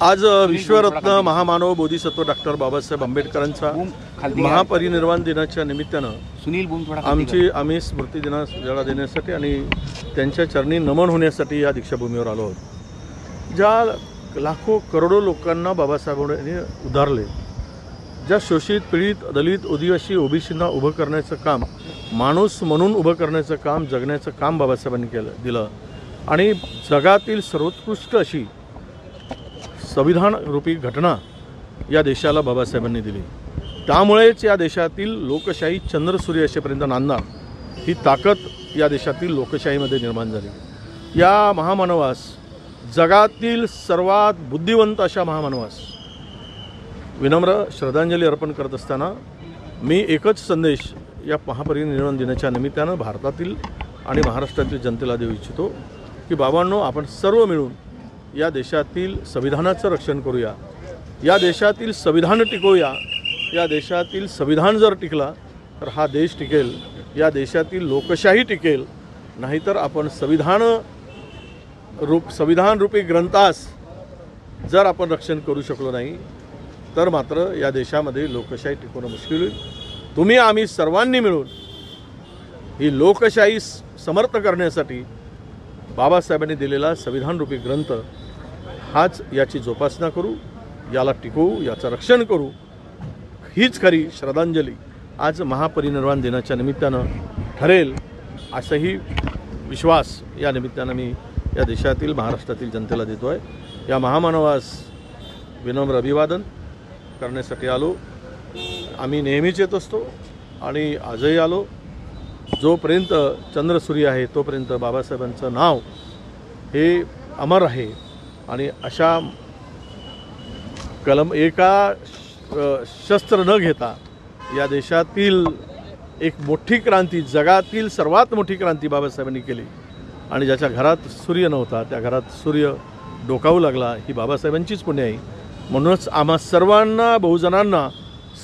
आज विश्वरत्न महामानव बोधिसत्व डॉक्टर बाबासाहेब आंबेडकरांचा महापरिनिर्वाण दिनाच्या निमित्तानं आम्ही स्मृती दिनाला देण्यासाठी आणि त्यांच्या चरणी नमन होण्यासाठी या दीक्षाभूमीवर आलो आहोत। ज्या लाखो करोडो लोकांना बाबासाहेबांनी उधारले, ज्या शोषित पीडित दलित आदिवासी ओबीसींना उभं करण्याचं काम, माणूस म्हणून उभं करण्याचं काम, जगण्याचं काम बाबासाहेबांनी दिलं आणि जगातील सर्वोत्कृष्ट अशी संविधान रूपी घटना या देशाला बाबासाहेबांनी दिली। त्यामुळेच या देशातील लोकशाही चंद्रसूर्य असेपर्यंत नांदणार ही ताकद या देशातील लोकशाहीमध्ये निर्माण झाली। या महामानवास, जगातील सर्वात बुद्धिवंत अशा महामानवास विनम्र श्रद्धांजली अर्पण करत असताना मी एकच संदेश या महापरिनिर्वाण दिनाच्या निमित्तानं भारतातील आणि महाराष्ट्रातील जनतेला देऊ इच्छितो की बाबांनो, आपण सर्व मिळून या देशातील संविधानाचं रक्षण करूया, या देशातील संविधान टिकवूया। या देशातील संविधान जर टिकला तर हा देश टिकेल, या देशातील लोकशाही टिकेल। नाहीतर आपण संविधान रूपी ग्रंथास जर आपण रक्षण करू शकलो नाही तर मात्र या देशामध्ये लोकशाही टिकवणं मुश्किल होईल। तुम्ही आम्ही सर्वांनी मिळून ही लोकशाही समर्थ करण्यासाठी बाबासाहेबांनी दिलेला संविधान रूपी ग्रंथ हाच याची जोपासना करू, याला टिकवू, याचं रक्षण करू। हीच खरी श्रद्धांजली आज महापरिनिर्वाण दिनाच्या निमित्तानं ठरेल असाही विश्वास या निमित्तानं मी या देशातील महाराष्ट्रातील जनतेला देतो आहे। या महामानवास विनम्र अभिवादन करण्यासाठी आलो। आम्ही नेहमीच येत असतो आणि आजही आलो। जोपर्यंत चंद्रसूर्य आहे तोपर्यंत बाबासाहेबांचं नाव हे अमर आहे आणि अशा एका शस्त्र न घेता या देशातील एक मोठी क्रांती, जगातील सर्वात मोठी क्रांती बाबासाहेबांनी केली आणि ज्याच्या घरात सूर्य नव्हता त्या घरात सूर्य डोकावू लागला, ही बाबासाहेबांचीच पुण्य आहे। म्हणूनच आम्हा सर्वांना, बहुजनांना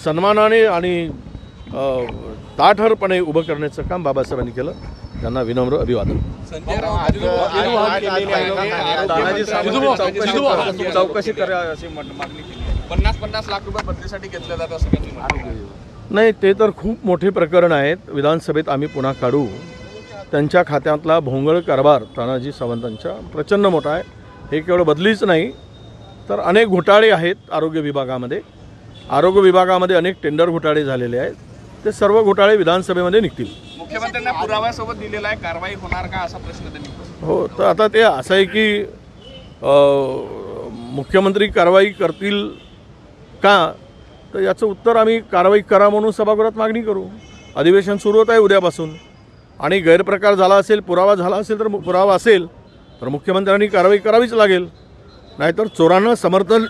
सन्मानाने आणि ताठरपणे उभं करण्याचं काम बाबासाहेबांनी केलं। त्यांना विनम्र अभिवादन। चौकशी करा अशी मागणी केली आहे। 50 लाख रुपये बदलीसाठी घेतले जातात असं त्यांनी म्हटलं नाही, ते तर खूप मोठे प्रकरण आहेत। विधानसभेत आम्ही पुन्हा काढू। त्यांच्या खात्यातला भोंगळ कारभार तानाजी सावंतांच्या प्रचंड मोठा आहे। हे केवळ बदलीच नाही तर अनेक घोटाळे आहेत आरोग्य विभागामध्ये। आरोग्य विभागामध्ये अनेक टेंडर घोटाळे झालेले आहेत। ते सर्व घोटाळे विधानसभेमध्ये निघतील। मुख्यमंत्र्यांना पुराव्यासोबत दिलेला आहे, कारवाई होणार का असा प्रश्न त्यांनी। हो, तर आता ते असं आहे की मुख्यमंत्री कारवाई करतील का, तर याचं उत्तर आम्ही कारवाई करा म्हणून सभागृहात मागणी करू। अधिवेशन सुरू होत आहे उद्यापासून आणि गैरप्रकार झाला असेल, पुरावा झाला असेल तर पुरावा असेल तर मुख्यमंत्र्यांनी कारवाई करावीच लागेल। नाहीतर चोरांना समर्थन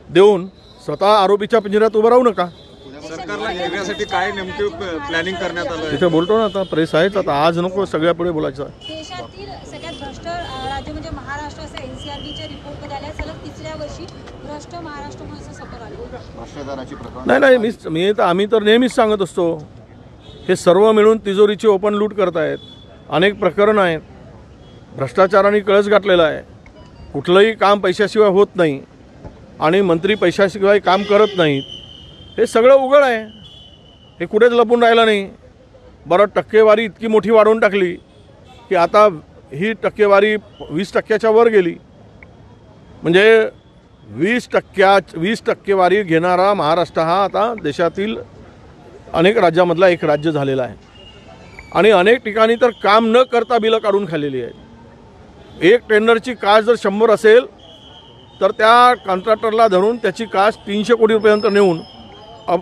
देऊन स्वतः आरोपीच्या पिंजऱ्यात उभं राहू नका। सरकारला घेण्यासाठी काय नेमके प्लॅनिंग करण्यात आलं? तिथे बोलतो ना, आता प्रेस आहेच, आता आज नको सगळ्या पुढे बोलायचं। देशातील सगळ्यात भ्रष्ट राज्य म्हणजे महाराष्ट्र असं एनसीआरबीच्या रिपोर्टमध्ये आल्या, सलग तिसऱ्या वर्षी भ्रष्ट महाराष्ट्र म्हणून असं समोर आलं। भ्रष्टाचाराची प्रकरण नाही, आम्ही तर नेहमीच सांगत असतो, हे सर्व मिळून तिजोरीची ओपन लूट करतायत। अनेक प्रकरण आहेत, भ्रष्टाचाराने कळस गाठलेला आहे। कुठलंही काम पैशाशिवाय होत नाही आणि मंत्री पैशाशिवाय काम करत नाहीत, हे सगळं उघड आहे। हे कुठेच लपून राहिलं नाही। बरं, टक्केवारी इतकी मोठी वाढवून टाकली की आता ही टक्केवारी 20% वर गेली। म्हणजे 20 टक्केवारी घेणारा महाराष्ट्र हा आता देशातील अनेक राज्यामधला एक राज्य झालेला आहे आणि अनेक ठिकाणी तर काम न करता बिलं काढून खाल्लेली आहेत। एक टेंडरची कास्ट जर 100 असेल तर त्या कॉन्ट्रॅक्टरला धरून त्याची कास्ट 300 कोटी रुपयांपर्यंत नेऊन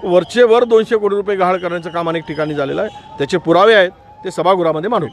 वरचे वर 200 कोटी रुपये गहाळ करण्याचं काम अनेक ठिकाणी झालेलं आहे। त्याचे पुरावे आहेत, ते सभागृहामध्ये मांडू।